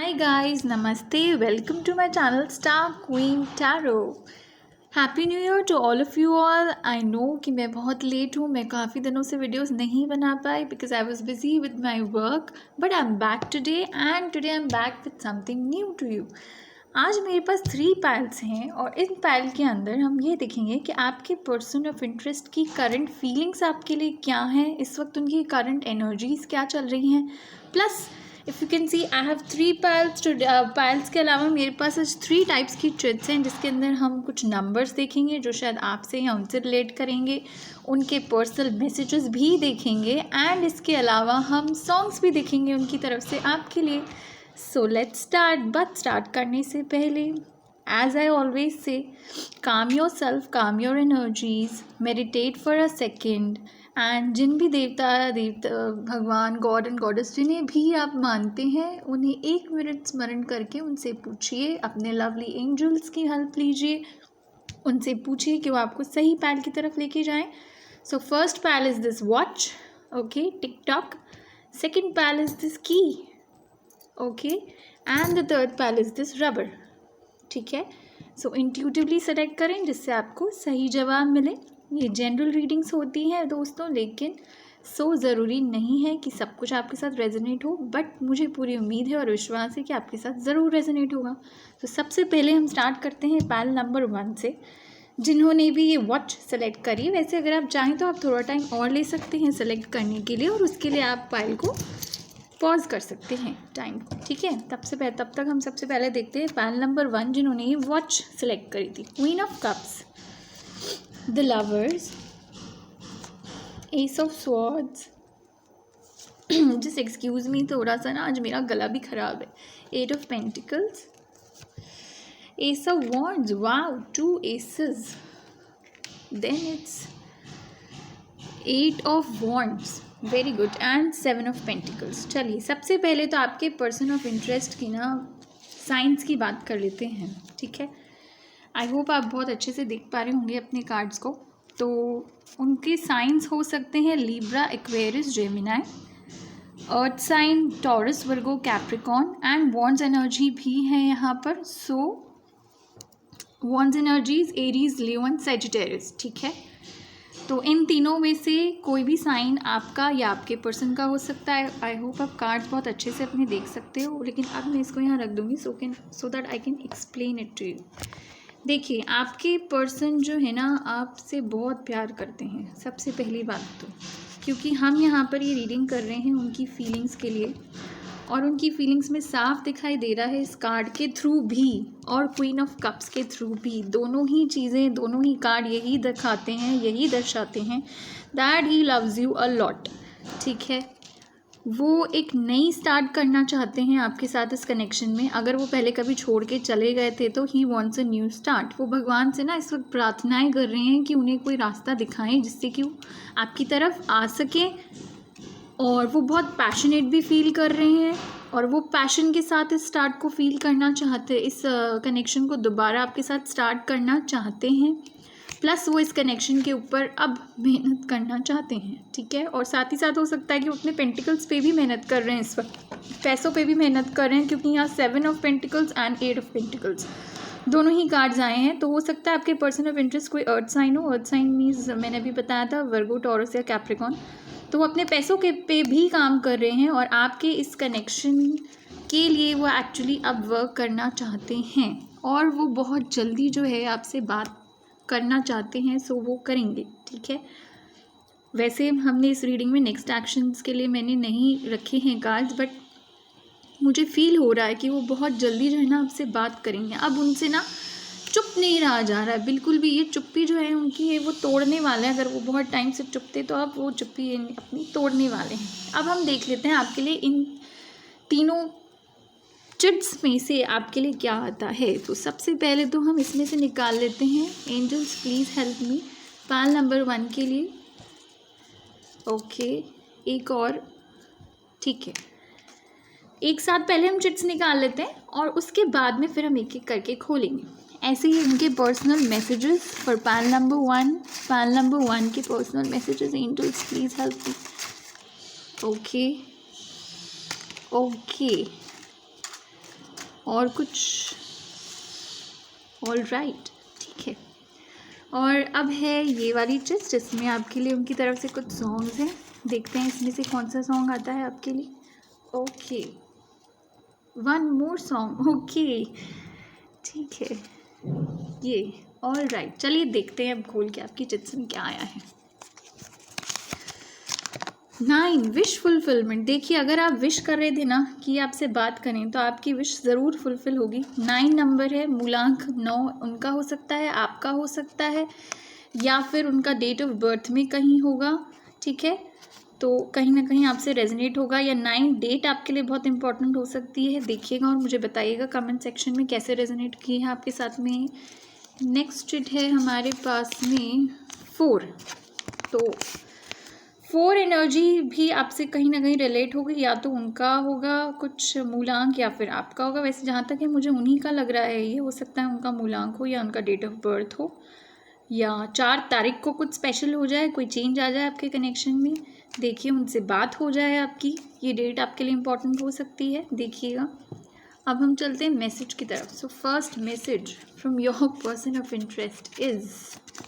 Hi guys, Namaste. Welcome to my channel Star Queen Tarot. Happy new year to all of you all. I know कि मैं बहुत late हूँ. मैं काफ़ी दिनों से वीडियोस नहीं बना पाई because I was busy with my work. But I am back today and today I am back with something new to you. आज मेरे पास 3 पैल्स हैं और इन पैल के अंदर हम ये देखेंगे कि आपके पर्सन ऑफ इंटरेस्ट की करंट फीलिंग्स आपके लिए क्या हैं, इस वक्त उनकी करंट एनर्जीज क्या चल रही हैं. Plus if you can see I have 3 पैल्स. पैल्स के अलावा मेरे पास आज 3 टाइप्स की ट्रिट्स हैं जिसके अंदर हम कुछ नंबर्स देखेंगे जो शायद आपसे या उनसे रिलेट करेंगे. उनके पर्सनल मैसेजेस भी देखेंगे एंड इसके अलावा हम सॉन्ग्स भी देखेंगे उनकी तरफ से आपके लिए. So let's start. But start करने से पहले as I always say, calm yourself, calm your energies, meditate for a second. And जिन भी देवता भगवान, गॉड एंड गॉडेस जिन्हें भी आप मानते हैं उन्हें 1 मिनट स्मरण करके उनसे पूछिए, अपने लवली एंजल्स की हेल्प लीजिए, उनसे पूछिए कि वो आपको सही पैल की तरफ लेके जाएं. So first pile is this watch, okay, tick tock. Second pile is this key, okay, and the third pile is this rubber. ठीक है. सो इंट्यूटिवली सेलेक्ट करें जिससे आपको सही जवाब मिले. ये जनरल रीडिंग्स होती हैं दोस्तों, लेकिन ज़रूरी नहीं है कि सब कुछ आपके साथ रेजोनेट हो. बट मुझे पूरी उम्मीद है और विश्वास है कि आपके साथ ज़रूर रेजोनेट होगा. तो सबसे पहले हम स्टार्ट करते हैं पैल नंबर 1 से. जिन्होंने भी ये वॉच सेलेक्ट करी, वैसे अगर आप चाहें तो आप थोड़ा टाइम और ले सकते हैं सेलेक्ट करने के लिए और उसके लिए आप पैल को पॉज कर सकते हैं टाइम को. ठीक है. तब तक हम सबसे पहले देखते हैं पैल नंबर 1 जिन्होंने ये वॉच सेलेक्ट करी थी. Queen of cups, the lovers, S of swords, just excuse me, थोड़ा सा ना आज मेरा गला भी ख़राब है. 8 of pentacles, ace of wands, wow, 2 aces. Then it's 8 of wands, very good, and 7 of pentacles. चलिए सबसे पहले तो आपके पर्सन ऑफ इंटरेस्ट की ना साइंस की बात कर लेते हैं. ठीक है. आई होप आप बहुत अच्छे से देख पा रहे होंगे अपने कार्ड्स को. तो उनके साइंस हो सकते हैं Libra, Aquarius, Gemini, earth sign, Taurus, Virgo, Capricorn, and wands energy भी है यहाँ पर. So wands energies Aries, Leo, Sagittarius. ठीक है. तो इन तीनों में से कोई भी साइन आपका या आपके पर्सन का हो सकता है. आई होप आप कार्ड्स बहुत अच्छे से अपने देख सकते हो, लेकिन अब मैं इसको यहाँ रख दूँगी so that I can explain it to you. देखिए, आपके पर्सन जो है ना आपसे बहुत प्यार करते हैं सबसे पहली बात तो, क्योंकि हम यहाँ पर ये रीडिंग कर रहे हैं उनकी फीलिंग्स के लिए और उनकी फीलिंग्स में साफ दिखाई दे रहा है इस कार्ड के थ्रू भी और क्वीन ऑफ कप्स के थ्रू भी. दोनों ही चीज़ें, दोनों ही कार्ड यही दिखाते हैं, यही दर्शाते हैं that he loves you a lot. ठीक है. वो एक नई स्टार्ट करना चाहते हैं आपके साथ इस कनेक्शन में. अगर वो पहले कभी छोड़ के चले गए थे तो he wants a new start. वो भगवान से ना इस वक्त प्रार्थनाएं कर रहे हैं कि उन्हें कोई रास्ता दिखाएं जिससे कि वो आपकी तरफ आ सकें. और वो बहुत पैशनेट भी फील कर रहे हैं और वो पैशन के साथ इस स्टार्ट को फील करना चाहते हैं, इस कनेक्शन को दोबारा आपके साथ स्टार्ट करना चाहते हैं. प्लस वो इस कनेक्शन के ऊपर अब मेहनत करना चाहते हैं. ठीक है. और साथ ही साथ हो सकता है कि वो अपने पेंटिकल्स पे भी मेहनत कर रहे हैं इस वक्त, पैसों पे भी मेहनत कर रहे हैं, क्योंकि यहाँ 7 of pentacles and 8 of pentacles दोनों ही कार्ड्स आए हैं. तो हो सकता है आपके पर्सन ऑफ इंटरेस्ट कोई अर्थ साइन हो. अर्थ साइन मीन्स मैंने अभी बताया था वर्गो, टॉरस या कैप्रिकॉन. तो वो अपने पैसों के पे भी काम कर रहे हैं और आपके इस कनेक्शन के लिए वो एक्चुअली अब वर्क करना चाहते हैं और वो बहुत जल्दी जो है आपसे बात करना चाहते हैं. सो वो करेंगे. ठीक है. वैसे हमने इस रीडिंग में नेक्स्ट एक्शंस के लिए मैंने नहीं रखे हैं कार्ड्स, बट मुझे फील हो रहा है कि वो बहुत जल्दी जो है ना आपसे बात करेंगे. अब उनसे ना चुप नहीं रहा जा रहा है बिल्कुल भी. ये चुप्पी जो है उनकी है वो तोड़ने वाले हैं. अगर वो बहुत टाइम से चुपते तो अब वो चुप्पी अपनी तोड़ने वाले हैं. अब हम देख लेते हैं आपके लिए इन तीनों चिट्स में से आपके लिए क्या आता है. तो सबसे पहले तो हम इसमें से निकाल लेते हैं. Angels please help me pile number 1 के लिए. ओके, एक और. ठीक है. एक साथ पहले हम चिट्स निकाल लेते हैं और उसके बाद में फिर हम एक एक करके खोलेंगे. ऐसे ही उनके personal messages for pile number 1. Pile number 1 के personal messages. Angels please help me. Okay. और कुछ? ऑल राइट, ठीक है। और अब है ये वाली चीज़ जिसमें आपके लिए उनकी तरफ से कुछ सॉन्ग्स हैं। देखते हैं इसमें से कौन सा सॉन्ग आता है आपके लिए। Okay, one more song, okay ठीक है। ये ऑल राइट, चलिए देखते हैं अब खोल के आपकी चिट्स में क्या आया है। 9 विश फुलफिलमेंट। देखिए, अगर आप विश कर रहे थे ना कि आपसे बात करें तो आपकी विश ज़रूर फुलफिल होगी। 9 नंबर है, मूलांक 9 उनका हो सकता है, आपका हो सकता है, या फिर उनका डेट ऑफ बर्थ में कहीं होगा, ठीक है। तो कहीं ना कहीं आपसे रेजोनेट होगा, या 9 डेट आपके लिए बहुत इंपॉर्टेंट हो सकती है। देखिएगा और मुझे बताइएगा कमेंट सेक्शन में कैसे रेजोनेट की है आपके साथ में। नेक्स्ट है हमारे पास में 4। तो 4 एनर्जी भी आपसे कहीं ना कहीं रिलेट होगी, या तो उनका होगा कुछ मूलांक या फिर आपका होगा। वैसे जहाँ तक है मुझे उन्हीं का लग रहा है, ये हो सकता है उनका मूलांक हो या उनका डेट ऑफ बर्थ हो, या 4 तारीख को कुछ स्पेशल हो जाए, कोई चेंज आ जाए आपके कनेक्शन में। देखिए, उनसे बात हो जाए आपकी, ये डेट आपके लिए इम्पॉर्टेंट हो सकती है, देखिएगा। अब हम चलते हैं मैसेज की तरफ। So first message from your person of interest is,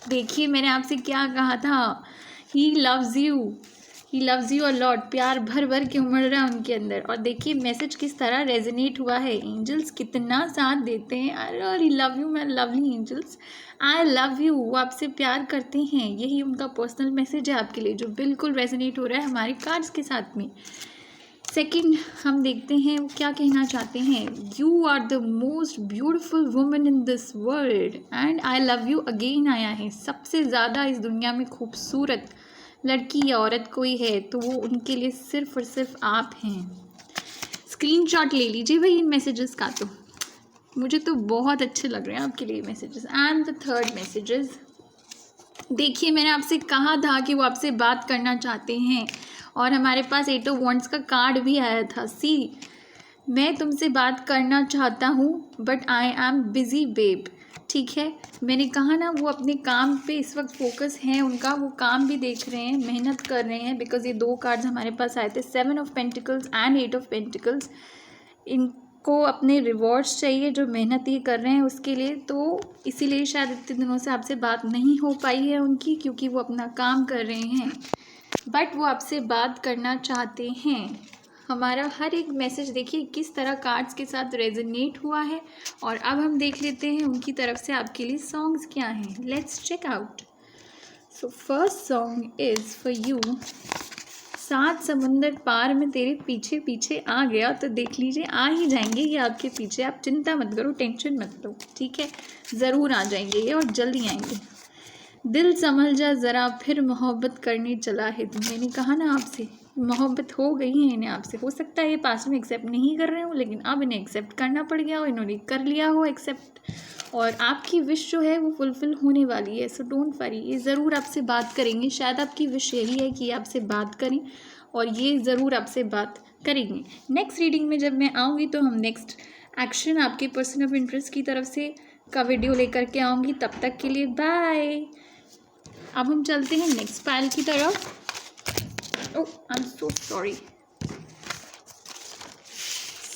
देखिए मैंने आपसे क्या कहा था, he loves you a lot. प्यार भर भर के उमड़ रहा है उनके अंदर। और देखिए मैसेज किस तरह रेजोनेट हुआ है, एंजल्स कितना साथ देते हैं। अरे love you my lovely angels, I love you. वो आपसे प्यार करते हैं, यही उनका पर्सनल मैसेज है आपके लिए, जो बिल्कुल रेजोनेट हो रहा है हमारे कार्ड्स के साथ में। सेकंड हम देखते हैं वो क्या कहना चाहते हैं। You are the most beautiful woman in this world and I love you again आया है। सबसे ज़्यादा इस दुनिया में खूबसूरत लड़की या औरत कोई है तो वो उनके लिए सिर्फ और सिर्फ आप हैं। स्क्रीनशॉट ले लीजिए भाई इन मैसेजेस का, तो मुझे तो बहुत अच्छे लग रहे हैं आपके लिए messages. And the third messages, देखिए मैंने आपसे कहा था कि वो आपसे बात करना चाहते हैं, और हमारे पास 8 ऑफ वॉन्ड्स का कार्ड भी आया था। सी, मैं तुमसे बात करना चाहता हूँ but I am busy babe, ठीक है। मैंने कहा ना वो अपने काम पे इस वक्त फोकस है उनका, वो काम भी देख रहे हैं, मेहनत कर रहे हैं, बिकॉज ये 2 कार्ड्स हमारे पास आए थे, 7 of pentacles and 8 of pentacles. इनको अपने रिवॉर्ड्स चाहिए जो मेहनत ये कर रहे हैं उसके लिए, तो इसीलिए शायद इतने दिनों से आपसे बात नहीं हो पाई है उनकी, क्योंकि वो अपना काम कर रहे हैं, बट वो आपसे बात करना चाहते हैं। हमारा हर एक मैसेज देखिए किस तरह कार्ड्स के साथ रेजोनेट हुआ है। और अब हम देख लेते हैं उनकी तरफ से आपके लिए सॉन्ग्स क्या हैं। Let's check out. So first song is for you, 7 समुंदर पार में तेरे पीछे पीछे आ गया। तो देख लीजिए आ ही जाएंगे ये आपके पीछे, आप चिंता मत करो, टेंशन मत लो, ठीक है, ज़रूर आ जाएंगे ये और जल्दी आएंगे। दिल संभल जा ज़रा फिर मोहब्बत करने चला है तू। मैंने कहा ना आपसे मोहब्बत हो गई है इन्हें आपसे। हो सकता है ये पास में एक्सेप्ट नहीं कर रहे हो, लेकिन अब इन्हें एक्सेप्ट करना पड़ गया हो, इन्होंने कर लिया हो एक्सेप्ट, और आपकी विश जो है वो फुलफ़िल होने वाली है। सो डोंट वरी, ये ज़रूर आपसे बात करेंगे। शायद आपकी विश यही है कि आपसे बात करें, और ये ज़रूर आपसे बात करेंगे। नेक्स्ट रीडिंग में जब मैं आऊँगी तो हम नेक्स्ट एक्शन आपके पर्सन ऑफ इंटरेस्ट की तरफ से का वीडियो लेकर के आऊँगी। तब तक के लिए बाय। अब हम चलते हैं नेक्स्ट पाइल की तरफ। ओह आई एम सो सॉरी।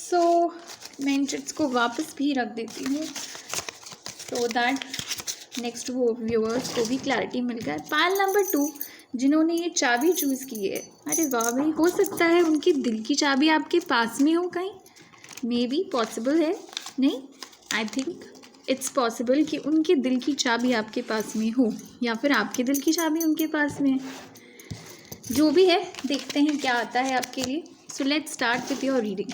सो मैं इन चिट्स को वापस भी रख देती हूँ सो दैट नेक्स्ट वो व्यूअर्स को भी क्लैरिटी मिल गया। पाइल नंबर 2 जिन्होंने ये चाबी चूज़ की है, अरे वाह भाई, हो सकता है उनकी दिल की चाबी आपके पास में हो कहीं, मे बी पॉसिबल है, नहीं आई थिंक इट्स पॉसिबल कि उनके दिल की चाबी आपके पास में हो, या फिर आपके दिल की चाबी उनके पास में। जो भी है देखते हैं क्या आता है आपके लिए। So let's start with your reading.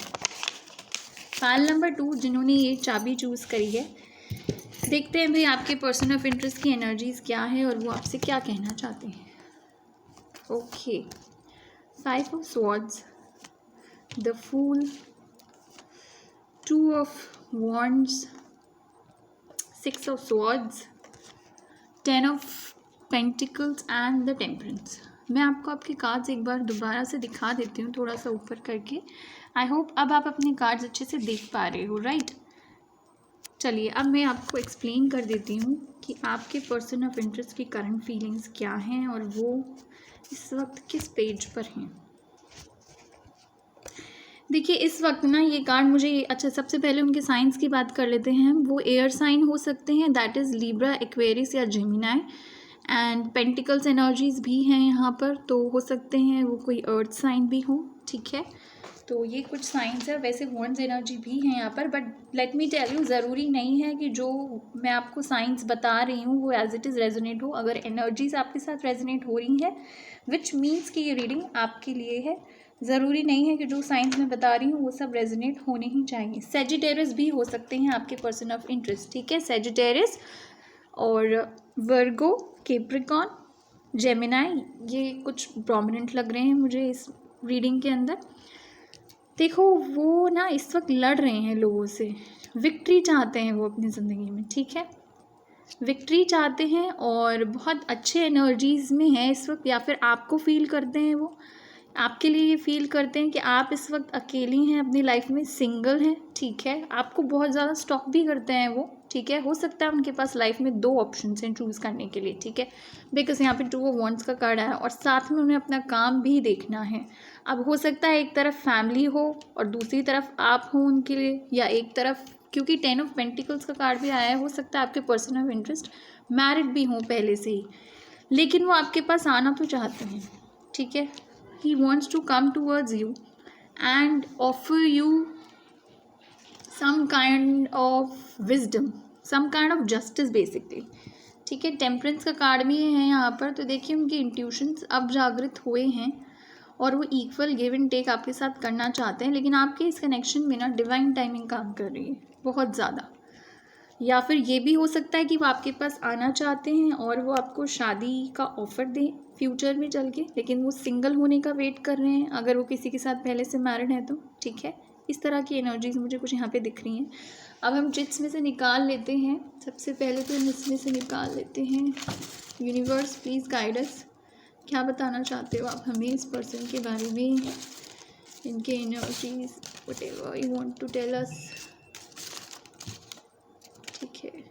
File number 2 जिन्होंने ये चाबी चूज़ करी है, देखते हैं भाई आपके पर्सन ऑफ इंटरेस्ट की एनर्जीज क्या है और वो आपसे क्या कहना चाहते हैं। Okay, 5 of swords, the fool, 2 of wands, 6 of swords, 10 of pentacles and the temperance। मैं आपको आपके कार्ड्स एक बार दोबारा से दिखा देती हूँ थोड़ा सा ऊपर करके। आई होप अब आप अपने कार्ड्स अच्छे से देख पा रहे हो, राइट। चलिए अब मैं आपको एक्सप्लेन कर देती हूँ कि आपके पर्सन ऑफ इंटरेस्ट की करंट फीलिंग्स क्या हैं और वो इस वक्त किस पेज पर हैं। देखिए इस वक्त ना ये कार्ड मुझे, अच्छा सबसे पहले उनके साइंस की बात कर लेते हैं। वो एयर साइन हो सकते हैं, दैट इज़ लिब्रा, एक्वेरियस या जेमिनाई। एंड पेंटिकल्स एनर्जीज भी हैं यहाँ पर, तो हो सकते हैं वो कोई अर्थ साइन भी हो, ठीक है। तो ये कुछ साइंस है। वैसे वॉन्ड्स एनर्जी भी है यहाँ पर, but let me tell you, ज़रूरी नहीं है कि जो मैं आपको साइंस बता रही हूँ वो एज इट इज़ रेजोनेट हो। अगर एनर्जीज आपके साथ रेजोनेट हो रही है, विच मीन्स कि ये रीडिंग आपके लिए है। ज़रूरी नहीं है कि जो साइंस मैं बता रही हूँ वो सब रेजोनेट होने ही चाहिए। सेजिटेरियस भी हो सकते हैं आपके पर्सन ऑफ इंटरेस्ट, ठीक है। सेजिटेरियस और वर्गो, कैप्रिकॉन, जेमिनाई, ये कुछ प्रोमिनेंट लग रहे हैं मुझे इस रीडिंग के अंदर। देखो वो ना इस वक्त लड़ रहे हैं लोगों से, विक्ट्री चाहते हैं वो अपनी ज़िंदगी में, ठीक है। विक्ट्री चाहते हैं और बहुत अच्छे एनर्जीज़ में हैं इस वक्त, या फिर आपको फील करते हैं वो, आपके लिए ये फील करते हैं कि आप इस वक्त अकेली हैं अपनी लाइफ में, सिंगल हैं, ठीक है। आपको बहुत ज़्यादा स्टॉक भी करते हैं वो, ठीक है। हो सकता है उनके पास लाइफ में 2 ऑप्शंस हैं चूज़ करने के लिए, ठीक है। बिकॉज यहाँ पे 2 ऑफ वॉन्ड्स का कार्ड आया और साथ में उन्हें अपना काम भी देखना है। अब हो सकता है एक तरफ फैमिली हो और दूसरी तरफ आप हो उनके लिए, या एक तरफ, क्योंकि 10 ऑफ पेंटिकल्स का कार्ड भी आया है, हो सकता है आपके पर्सन ऑफ इंटरेस्ट मैरिड भी हों पहले से ही, लेकिन वो आपके पास आना तो चाहते हैं, ठीक है। He wants to come towards you and offer you some kind of wisdom, some kind of justice basically, ठीक है। टेम्परेंस का कार्ड भी है यहाँ पर, तो देखिए उनके इंट्यूशंस अब जागृत हुए हैं और वो इक्वल गिव एंड टेक आपके साथ करना चाहते हैं। लेकिन आपके इस कनेक्शन में ना डिवाइन टाइमिंग काम कर रही है बहुत ज़्यादा, या फिर ये भी हो सकता है कि वो आपके पास आना चाहते हैं और वो आपको शादी का ऑफ़र दें फ्यूचर में चल के, लेकिन वो सिंगल होने का वेट कर रहे हैं अगर वो किसी के साथ पहले से मैरिड है तो, ठीक है। इस तरह की एनर्जीज मुझे कुछ यहाँ पे दिख रही हैं। अब हम जिट्स में से निकाल लेते हैं। सबसे पहले तो हम इसमें से निकाल लेते हैं। यूनिवर्स प्लीज़ गाइड अस, क्या बताना चाहते हो आप हमें इस पर्सन के बारे में, इनके energies, whatever you want to tell us, ठीक है।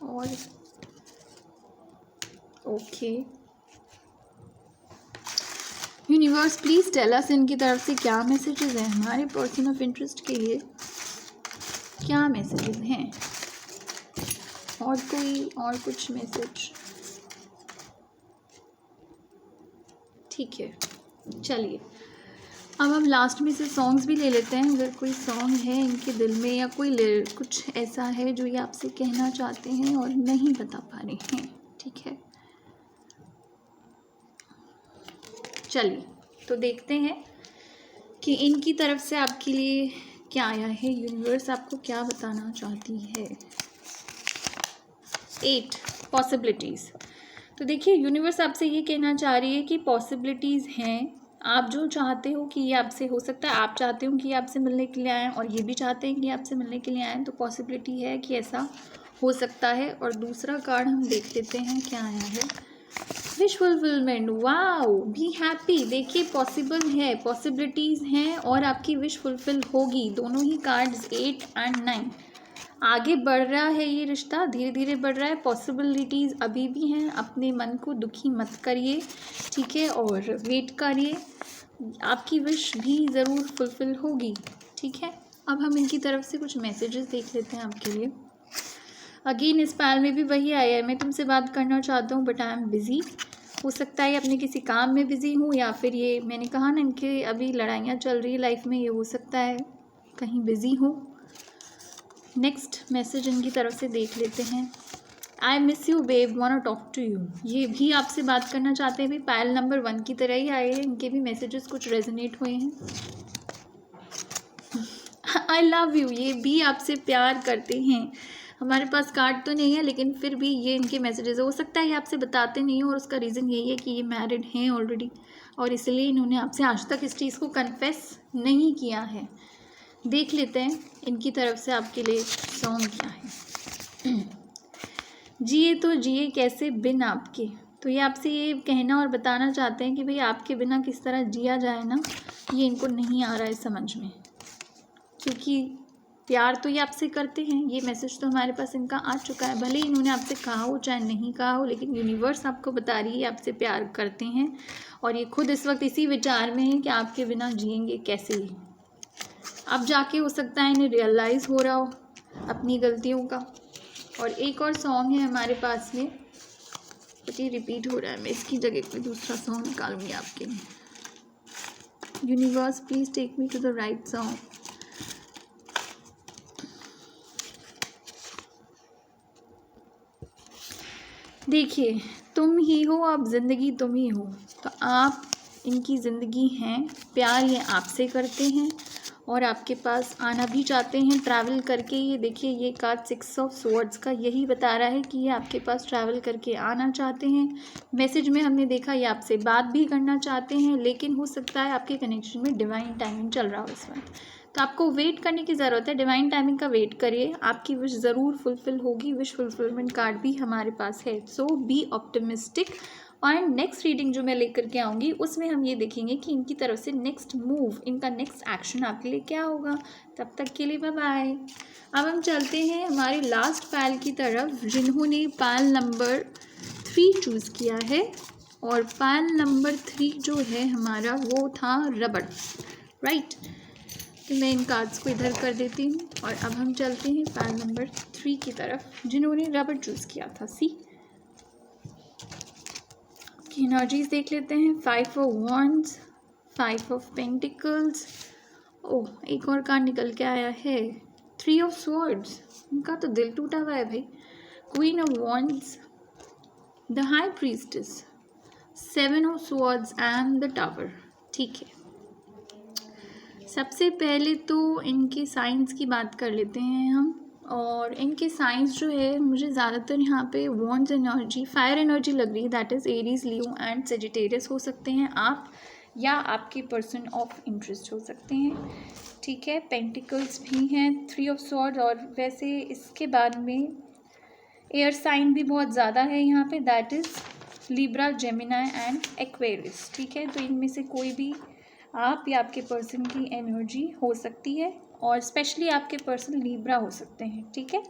और okay, universe please tell us, इनकी तरफ से क्या मैसेजेस हैं हमारे पर्सन ऑफ इंटरेस्ट के लिए, क्या मैसेजेस हैं, और कोई और कुछ मैसेज, ठीक है। चलिए अब हम लास्ट में से सॉन्ग्स भी ले लेते हैं। अगर कोई सॉन्ग है इनके दिल में या कोई कुछ ऐसा है जो ये आपसे कहना चाहते हैं और नहीं बता पा रहे हैं, ठीक है। चलिए तो देखते हैं कि इनकी तरफ से आपके लिए क्या आया है, यूनिवर्स आपको क्या बताना चाहती है। 8 पॉसिबिलिटीज़। तो देखिए यूनिवर्स आपसे ये कहना चाह रही है कि पॉसिबिलिटीज़ हैं, आप जो चाहते हो कि ये आपसे हो सकता है, आप चाहते हो कि ये आपसे मिलने के लिए आएँ और ये भी चाहते हैं कि आपसे मिलने के लिए आएँ, तो पॉसिबिलिटी है कि ऐसा हो सकता है। और दूसरा कार्ड हम देख लेते हैं क्या आया है, wish fulfilment, wow, be happy. देखिए पॉसिबल है, पॉसिबिलिटीज़ हैं और आपकी विश फुलफिल होगी। दोनों ही कार्ड्स 8 एंड 9, आगे बढ़ रहा है ये रिश्ता, धीरे धीरे बढ़ रहा है। पॉसिबिलिटीज़ अभी भी हैं, अपने मन को दुखी मत करिए, ठीक है, और वेट करिए, आपकी विश भी ज़रूर फुलफिल होगी, ठीक है। अब हम इनकी तरफ से कुछ मैसेजेस देख लेते हैं आपके लिए। अगेन इस पैल में भी वही आया है, मैं तुमसे बात करना चाहता हूँ बट आई एम बिज़ी। हो सकता है अपने किसी काम में बिज़ी हूँ, या फिर ये मैंने कहा ना इनके अभी लड़ाइयाँ चल रही है लाइफ में, ये हो सकता है कहीं बिज़ी हूँ। नेक्स्ट मैसेज इनकी तरफ से देख लेते हैं। I miss you babe, wanna talk to you, ये भी आपसे बात करना चाहते हैं। भी पैल नंबर 1 की तरह ही आए हैं, इनके भी मैसेजेस कुछ रेजोनेट हुए हैं। आई लव यू, ये भी आपसे प्यार करते हैं। हमारे पास कार्ड तो नहीं है लेकिन फिर भी ये इनके मैसेजेस, हो सकता है ये आपसे बताते नहीं हो और उसका रीज़न यही है कि ये मैरिड हैं ऑलरेडी और इसलिए इन्होंने आपसे आज तक इस चीज़ को कन्फेस नहीं किया है। देख लेते हैं इनकी तरफ से आपके लिए सॉन्ग क्या है। जिए तो जिए कैसे बिन आपके, तो ये आपसे ये कहना और बताना चाहते हैं कि भाई आपके बिना किस तरह जिया जाए ना, ये इनको नहीं आ रहा है समझ में, क्योंकि प्यार तो ये आपसे करते हैं। ये मैसेज तो हमारे पास इनका आ चुका है, भले ही इन्होंने आपसे कहा हो चाहे नहीं कहा हो, लेकिन यूनिवर्स आपको बता रही है आपसे प्यार करते हैं और ये खुद इस वक्त इसी विचार में है कि आपके बिना जिएंगे कैसे ही, अब जाके हो सकता है इन्हें रियलाइज़ हो रहा हो अपनी गलतियों का। और एक और सॉन्ग है हमारे पास में, बट ये रिपीट हो रहा है, मैं इसकी जगह कोई दूसरा सॉन्ग निकालूंगी आपके लिए। Universe please take me to the right song. देखिए, तुम ही हो, अब ज़िंदगी तुम ही हो, तो आप इनकी ज़िंदगी हैं। प्यार ये आपसे करते हैं और आपके पास आना भी चाहते हैं ट्रैवल करके। ये देखिए, ये कार्ड 6 ऑफ स्वॉर्ड्स का यही बता रहा है कि ये आपके पास ट्रैवल करके आना चाहते हैं। मैसेज में हमने देखा ये आपसे बात भी करना चाहते हैं, लेकिन हो सकता है आपके कनेक्शन में डिवाइन टाइमिंग चल रहा हो इस वक्त, तो आपको वेट करने की ज़रूरत है। डिवाइन टाइमिंग का वेट करिए, आपकी विश ज़रूर फुलफ़िल होगी। विश फुलफिलमेंट कार्ड भी हमारे पास है, सो बी ऑप्टिमिस्टिक। और नेक्स्ट रीडिंग जो मैं लेकर के आऊँगी उसमें हम ये देखेंगे कि इनकी तरफ से नेक्स्ट मूव, इनका नेक्स्ट एक्शन आपके लिए क्या होगा। तब तक के लिए बाय बाय। अब हम चलते हैं हमारे लास्ट पायल की तरफ, जिन्होंने पायल नंबर 3 चूज़ किया है। और पायल नंबर 3 जो है हमारा वो था रबड़, राइट। तो मैं इन कार्ड्स को इधर कर देती हूँ और अब हम चलते हैं पायल नंबर 3 की तरफ, जिन्होंने रबड़ चूज़ किया था। सी की एनर्जीज देख लेते हैं। 5 ऑफ वॉन्ड्स, 5 ऑफ पेंटिकल्स, ओह एक और कार्ड निकल के आया है 3 ऑफ स्वॉर्ड्स। उनका तो दिल टूटा हुआ है भाई। Queen of wands, the high priestess, 7 of swords and the tower. ठीक है, सबसे पहले तो इनके साइंस की बात कर लेते हैं हम। और इनके साइंस जो है, मुझे ज़्यादातर यहाँ पे वॉन्ड्स एनर्जी, फायर एनर्जी लग रही है। That is Aries, Leo and Sagittarius हो सकते हैं आप, या आपके पर्सन ऑफ इंटरेस्ट हो सकते हैं। ठीक है, पेंटिकल्स भी हैं, 3 ऑफ स्वॉर्ड। और वैसे इसके बाद में एयर साइन भी बहुत ज़्यादा है यहाँ पे, that is Libra, Gemini and Aquarius. ठीक है, तो इनमें से कोई भी आप या आपके पर्सन की एनर्जी हो सकती है, और स्पेशली आपके पर्सन लिब्रा हो सकते हैं। ठीक है,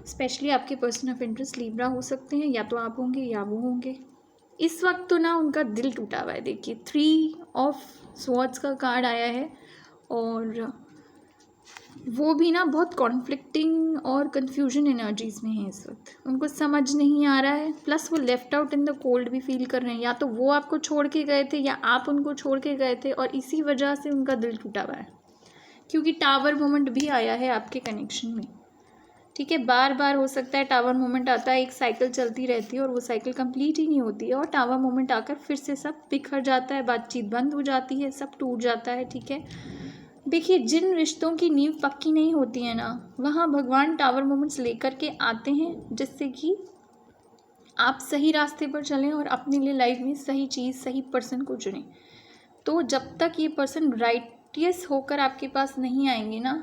स्पेशली आपके पर्सन ऑफ इंटरेस्ट लिब्रा हो सकते हैं, या तो आप होंगे या वो होंगे। इस वक्त तो ना उनका दिल टूटा हुआ है। देखिए, 3 ऑफ स्वॉर्ड्स का कार्ड आया है और वो भी ना बहुत कॉन्फ्लिक्टिंग और कन्फ्यूजन एनर्जीज में है इस वक्त। उनको समझ नहीं आ रहा है, प्लस वो left out in the cold भी फील कर रहे हैं। या तो वो आपको छोड़ के गए थे या आप उनको छोड़ के गए थे, और इसी वजह से उनका दिल टूटा हुआ है, क्योंकि टावर मोमेंट भी आया है आपके कनेक्शन में। ठीक है, बार बार हो सकता है टावर मोमेंट आता है, एक साइकिल चलती रहती है और वो साइकिल कंप्लीट ही नहीं होती है, और टावर मोमेंट आकर फिर से सब बिखर जाता है, बातचीत बंद हो जाती है, सब टूट जाता है। ठीक है, देखिए, जिन रिश्तों की नींव पक्की नहीं होती है ना, वहाँ भगवान टावर मोमेंट्स लेकर के आते हैं, जिससे कि आप सही रास्ते पर चलें और अपने लिए लाइफ में सही चीज़, सही पर्सन को चुनें। तो जब तक ये पर्सन राइटियस होकर आपके पास नहीं आएंगे ना,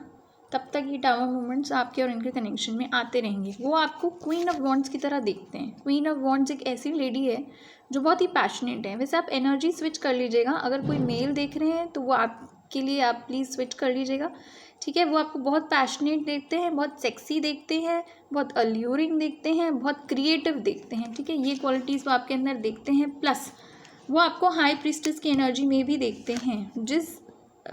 तब तक ये टावर मोमेंट्स आपके और इनके कनेक्शन में आते रहेंगे। वो आपको क्वीन ऑफ वॉन्ड्स की तरह देखते हैं। क्वीन ऑफ वॉन्ड्स एक ऐसी लेडी है जो बहुत ही पैशनेट है। वैसे आप एनर्जी स्विच कर लीजिएगा, अगर कोई मेल देख रहे हैं तो वो आपके लिए आप प्लीज़ स्विच कर लीजिएगा। ठीक है, वो आपको बहुत पैशनेट देखते हैं, बहुत सेक्सी देखते हैं, बहुत अल्यूरिंग देखते हैं, बहुत क्रिएटिव देखते हैं। ठीक है, ये क्वालिटीज़ वो आपके अंदर देखते हैं। प्लस वो आपको हाई प्रीस्टेस की एनर्जी में भी देखते हैं। जिस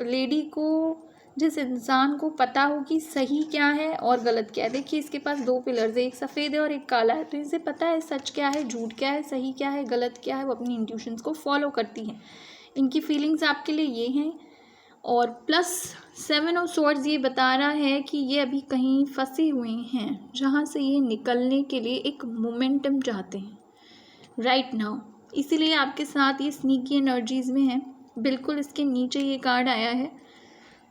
लेडी को, जिस इंसान को पता हो कि सही क्या है और गलत क्या है। देखिए, इसके पास 2 पिलर्स है, एक सफ़ेद है और एक काला है, तो इसे पता है सच क्या है, झूठ क्या है, सही क्या है, गलत क्या है। वो अपनी इंट्यूशंस को फॉलो करती हैं। इनकी फीलिंग्स आपके लिए ये हैं। और प्लस 7 ऑफ स्वॉर्ड्स ये बता रहा है कि ये अभी कहीं फंसे हुए हैं, जहाँ से ये निकलने के लिए एक मोमेंटम चाहते हैं राइट नाउ। इसीलिए आपके साथ ये स्नीकी एनर्जीज़ में है। बिल्कुल इसके नीचे ये कार्ड आया है।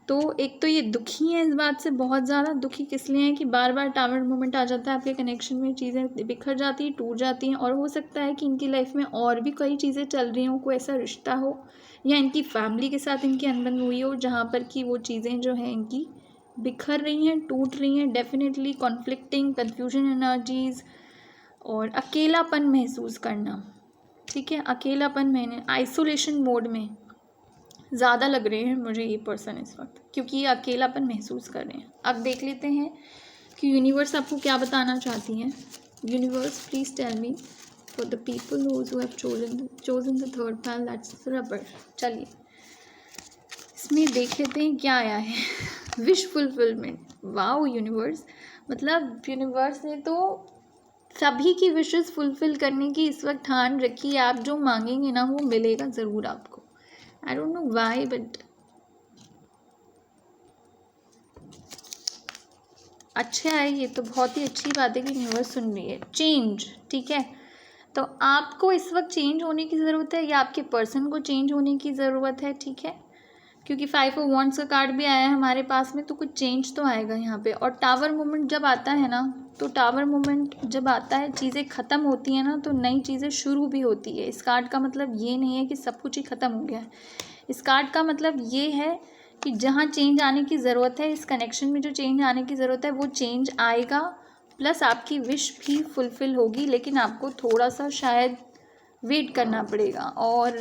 तो एक तो ये दुखी है इस बात से, बहुत ज़्यादा दुखी किस लिए है कि बार बार टावर मोमेंट आ जाता है आपके कनेक्शन में, चीज़ें बिखर जाती हैं, टूट जाती हैं। और हो सकता है कि इनकी लाइफ में और भी कई चीज़ें चल रही हों, कोई ऐसा रिश्ता हो या इनकी फैमिली के साथ इनकी अनबन हुई हो, जहाँ पर कि वो चीज़ें जो हैं इनकी बिखर रही हैं, टूट रही हैं। डेफिनेटली कॉन्फ्लिक्टिंग, कन्फ्यूजन एनर्जीज़ और अकेलापन महसूस करना। ठीक है, अकेलापन मैंने आइसोलेशन मोड में ज़्यादा लग रहे हैं मुझे ये पर्सन इस वक्त, क्योंकि ये अकेलापन महसूस कर रहे हैं। अब देख लेते हैं कि यूनिवर्स आपको क्या बताना चाहती हैं। Universe please tell me for the people who have chosen the third pile, that's rubber. चलिए, इसमें देख लेते हैं क्या आया है। Wish fulfilment. वाओ यूनिवर्स, मतलब यूनिवर्स ने तो सभी की विशेस फुलफिल करने की इस वक्त ठान रखी है। आप जो मांगेंगे ना वो मिलेगा ज़रूर आपको। I don't know why but अच्छा है, ये तो बहुत ही अच्छी बात है कि यूनिवर्स सुन रही है। चेंज, ठीक है, तो आपको इस वक्त चेंज होने की ज़रूरत है या आपके पर्सन को चेंज होने की ज़रूरत है, ठीक है, क्योंकि 5 ऑफ वॉन्ड्स का कार्ड भी आया है हमारे पास में, तो कुछ चेंज तो आएगा यहाँ पे। और टावर मोमेंट जब आता है ना, तो टावर मोमेंट जब आता है चीज़ें ख़त्म होती हैं ना, तो नई चीज़ें शुरू भी होती है। इस कार्ड का मतलब ये नहीं है कि सब कुछ ही ख़त्म हो गया है। इस कार्ड का मतलब ये है कि जहाँ चेंज आने की ज़रूरत है, इस कनेक्शन में जो चेंज आने की ज़रूरत है वो चेंज आएगा, प्लस आपकी विश भी फुलफ़िल होगी, लेकिन आपको थोड़ा सा शायद वेट करना पड़ेगा। और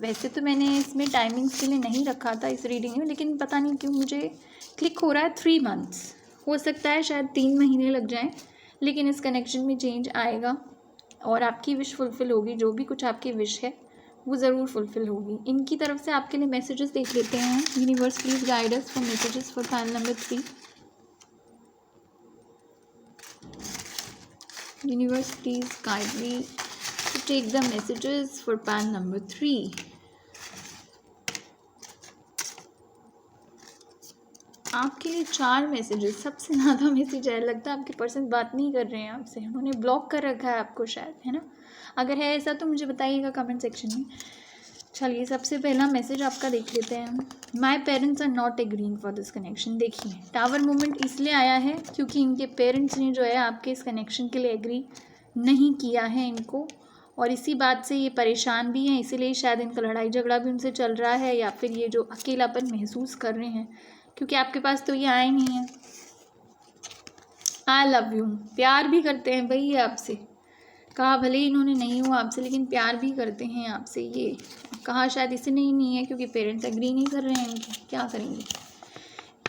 वैसे तो मैंने इसमें टाइमिंग्स के लिए नहीं रखा था इस रीडिंग में, लेकिन पता नहीं क्यों मुझे क्लिक हो रहा है 3 मंथ्स। हो सकता है शायद 3 महीने लग जाएं, लेकिन इस कनेक्शन में चेंज आएगा और आपकी विश फुलफ़िल होगी। जो भी कुछ आपकी विश है वो ज़रूर फुलफ़िल होगी। इनकी तरफ से आपके लिए मैसेजेस देख लेते हैं। Universe please guide us for messages for panel number 3। Universe please guide me to take the messages for panel number 3। आपके लिए 4 मैसेजेस, सबसे ज़्यादा मैसेज है। लगता है आपके पर्सन बात नहीं कर रहे हैं आपसे, उन्होंने ब्लॉक कर रखा है आपको शायद, है ना। अगर है ऐसा तो मुझे बताइएगा कमेंट सेक्शन में। चलिए सबसे पहला मैसेज आपका देख लेते हैं हम। My parents are not agreeing for this connection. देखिए टावर मोमेंट इसलिए आया है क्योंकि इनके पेरेंट्स ने जो है आपके इस कनेक्शन के लिए एग्री नहीं किया है इनको, और इसी बात से ये परेशान भी हैं। इसीलिए शायद इनका लड़ाई झगड़ा भी उनसे चल रहा है, या फिर ये जो अकेलापन महसूस कर रहे हैं, क्योंकि आपके पास तो ये आए नहीं है। आई लव यू, प्यार भी करते हैं भाई ये आपसे। कहा भले ही इन्होंने नहीं हुआ आपसे, लेकिन प्यार भी करते हैं आपसे। ये कहा शायद इसलिए नहीं है क्योंकि पेरेंट्स एग्री नहीं कर रहे हैं इनके, क्या करेंगे।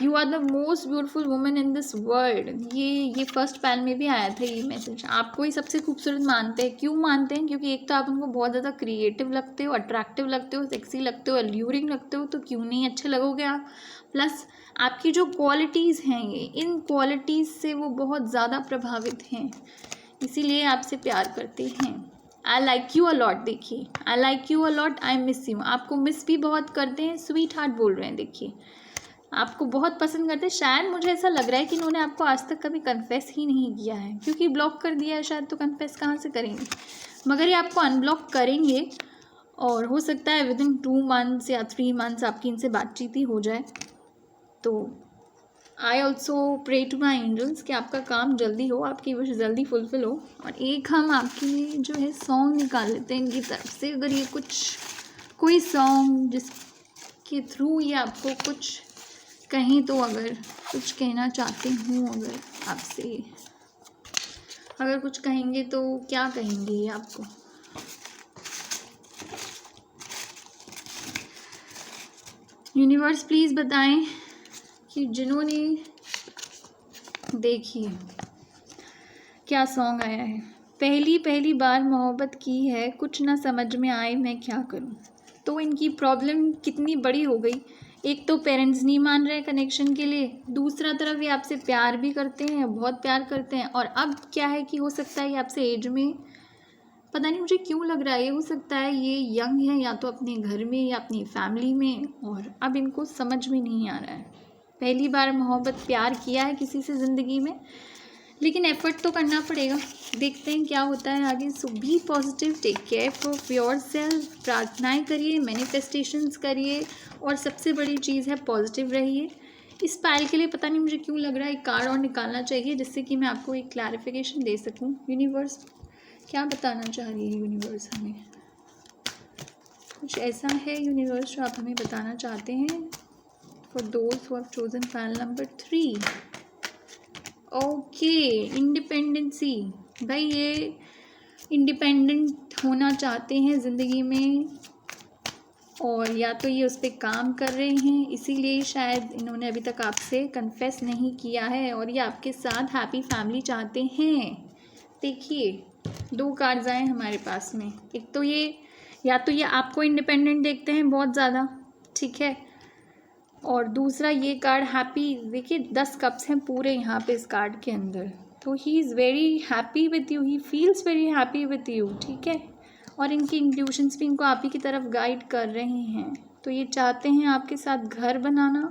You are the most beautiful woman in this world. ये फर्स्ट पैनल में भी आया था ये मैसेज। आपको ही सबसे खूबसूरत मानते हैं। क्यों मानते हैं? क्योंकि एक तो आप उनको बहुत ज़्यादा क्रिएटिव लगते हो, अट्रैक्टिव लगते हो, सेक्सी लगते हो, अल्यूरिंग लगते हो, तो क्यों नहीं अच्छे लगोगे आप। प्लस आपकी जो क्वालिटीज़ हैं ये, इन क्वालिटीज़ से वो बहुत ज़्यादा प्रभावित हैं, इसीलिए आपसे प्यार करते हैं। I like you a lot. देखिए I like you a lot, I miss you. आपको मिस भी बहुत करते हैं, स्वीट हार्ट बोल रहे हैं। देखिए आपको बहुत पसंद करते हैं। शायद मुझे ऐसा लग रहा है कि इन्होंने आपको आज तक कभी कन्फेस ही नहीं किया है, क्योंकि ब्लॉक कर दिया है शायद, तो कन्फेस कहाँ से करेंगे। मगर ये आपको अनब्लॉक करेंगे, और हो सकता है विद इन 2 मंथ्स या 3 मंथ्स आपकी इनसे बातचीत ही हो जाए। तो I also pray to my angels कि आपका काम जल्दी हो, आपकी विश जल्दी फुलफिल हो। और एक हम आपके लिए जो है सॉन्ग निकाल लेते हैं इनकी तरफ से। अगर ये कोई सॉन्ग जिसके थ्रू ये आपको कुछ कहीं, तो अगर कुछ कहना चाहते हूँ, अगर आपसे अगर कुछ कहेंगे तो क्या कहेंगे ये आपको। यूनिवर्स प्लीज़ बताएं कि जिन्होंने, देखिए क्या सॉन्ग आया है। पहली बार मोहब्बत की है, कुछ ना समझ में आए मैं क्या करूं। तो इनकी प्रॉब्लम कितनी बड़ी हो गई। एक तो पेरेंट्स नहीं मान रहे कनेक्शन के लिए, दूसरा तरफ ये आपसे प्यार भी करते हैं, बहुत प्यार करते हैं। और अब क्या है कि हो सकता है ये आपसे एज में, पता नहीं मुझे क्यों लग रहा है, ये हो सकता है ये यंग है, या तो अपने घर में या अपनी फैमिली में, और अब इनको समझ में नहीं आ रहा है। पहली बार मोहब्बत प्यार किया है किसी से ज़िंदगी में, लेकिन एफर्ट तो करना पड़ेगा। देखते हैं क्या होता है आगे। So be positive, take care of yourself, प्रार्थनाएँ करिए, मैनिफेस्टेशंस करिए, और सबसे बड़ी चीज़ है पॉजिटिव रहिए। इस पायल के लिए पता नहीं मुझे क्यों लग रहा है एक कार्ड और निकालना चाहिए, जिससे कि मैं आपको एक क्लैरिफिकेशन दे सकूं। यूनिवर्स क्या बताना चाह रही है यूनिवर्स हमें? कुछ ऐसा है यूनिवर्स जो आप हमें बताना चाहते हैं for those who have chosen panel number 3। Okay, independency. भाई ये इंडिपेंडेंट होना चाहते हैं ज़िंदगी में, और या तो ये उस पर काम कर रहे हैं, इसीलिए शायद इन्होंने अभी तक आपसे कन्फेस नहीं किया है, और ये आपके साथ हैप्पी फैमिली चाहते हैं। देखिए 2 कार्ड्स आए हमारे पास में। एक तो ये, या तो ये आपको इंडिपेंडेंट देखते हैं बहुत ज़्यादा, ठीक है, और दूसरा ये कार्ड हैप्पी, देखिए 10 कप्स हैं पूरे यहाँ पे इस कार्ड के अंदर। तो he is very happy with you, he feels very happy with you, ठीक है। और इनकी इंट्यूशंस भी इनको आप ही की तरफ गाइड कर रहे हैं। तो ये चाहते हैं आपके साथ घर बनाना,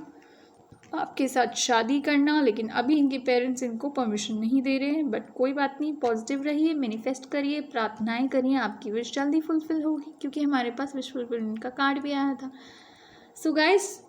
आपके साथ शादी करना, लेकिन अभी इनके पेरेंट्स इनको परमिशन नहीं दे रहे हैं। बट कोई बात नहीं, पॉजिटिव रहिए, मैनिफेस्ट करिए, प्रार्थनाएं करिए, आपकी विश जल्दी फुलफिल होगी, क्योंकि हमारे पास विश फुलफिलमेंट का कार्ड भी आया था। So guys,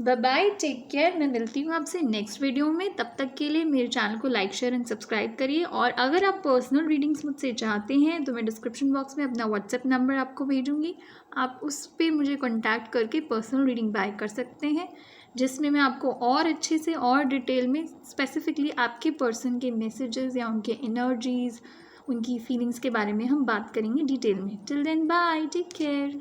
bye bye, take care. मैं मिलती हूँ आपसे नेक्स्ट वीडियो में। तब तक के लिए मेरे चैनल को लाइक शेयर एंड सब्सक्राइब करिए। और अगर आप पर्सनल रीडिंग्स मुझसे चाहते हैं तो मैं डिस्क्रिप्शन बॉक्स में अपना व्हाट्सएप नंबर आपको भेजूँगी, आप उस पर मुझे कॉन्टैक्ट करके पर्सनल रीडिंग बाय कर सकते हैं, जिसमें मैं आपको और अच्छे से और डिटेल में स्पेसिफिकली आपके पर्सन के मैसेजेस या उनके एनर्जीज़, उनकी फीलिंग्स के बारे में हम बात करेंगे डिटेल में। Till then bye, take care.